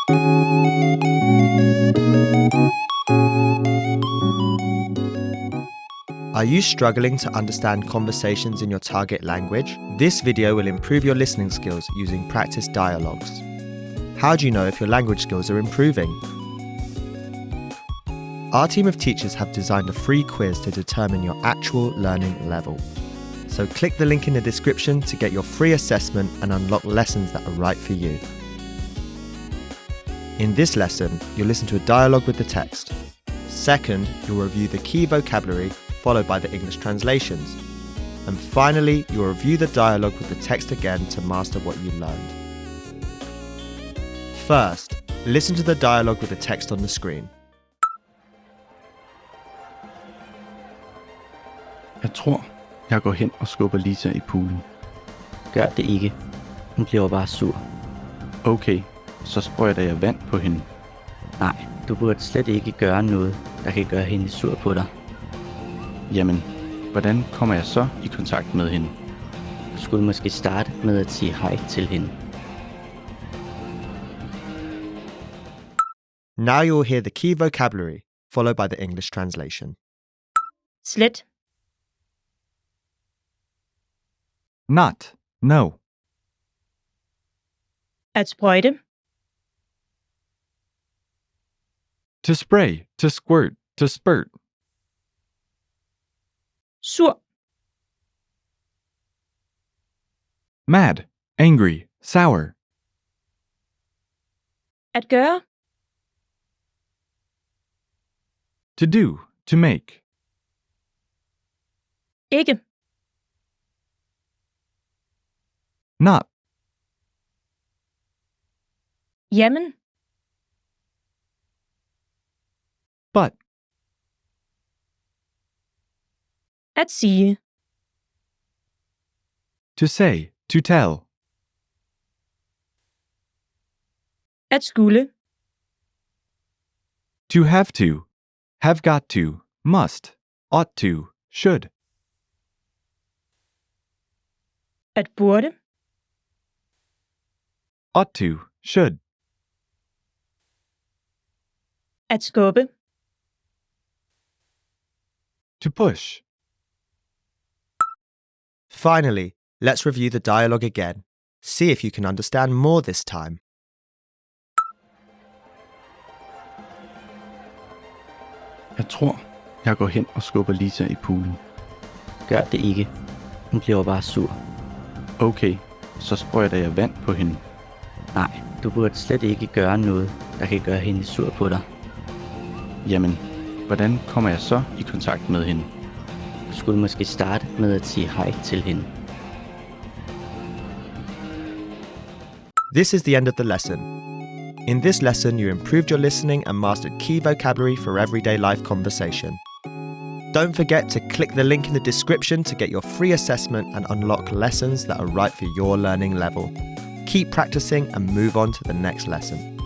Are you struggling to understand conversations in your target language? This video will improve your listening skills using practice dialogues. How do you know if your language skills are improving? Our team of teachers have designed a free quiz to determine your actual learning level. So click the link in the description to get your free assessment and unlock lessons that are right for you. In this lesson, you'll listen to a dialogue with the text. Second, you'll review the key vocabulary, followed by the English translations. And finally, you'll review the dialogue with the text again to master what you learned. First, listen to the dialogue with the text on the screen. Jeg tror, jeg går hen og skubber Lisa i poolen. Gør det ikke. Hun bliver bare sur. Okay, så sprøjter jeg vand på hende. Nej, du burde slet ikke gøre noget, der kan gøre hende sur på dig. Jamen, hvordan kommer jeg så i kontakt med hende? Du skulle måske starte med at sige hej til hende. Now you will hear the key vocabulary, followed by the English translation. Slet. Not. No. At sprøjte. To spray. To squirt. To spurt. Sur. Mad. Angry. Sour. At gøre. To do. To make. Ikke. Not. Jamen. But. At sige. To say. To tell. At skulle. To have to. Have got to. Must. Ought to. Should. At burde. Ought to. Should. At skubbe. To push. Finally, let's review the dialogue again. See if you can understand more this time. Jeg tror, jeg går hen og skubber Lisa i poolen. Gør det ikke. Hun bliver bare sur. Okay, så sprøjter jeg vand på hende. Nej, du burde slet ikke gøre noget, der kan gøre hende sur på dig. Jamen, hvordan kommer jeg så i kontakt med hende? Du skulle måske starte med at sige hej til hende. This is the end of the lesson. In this lesson, you improved your listening and mastered key vocabulary for everyday life conversation. Don't forget to click the link in the description to get your free assessment and unlock lessons that are right for your learning level. Keep practicing and move on to the next lesson.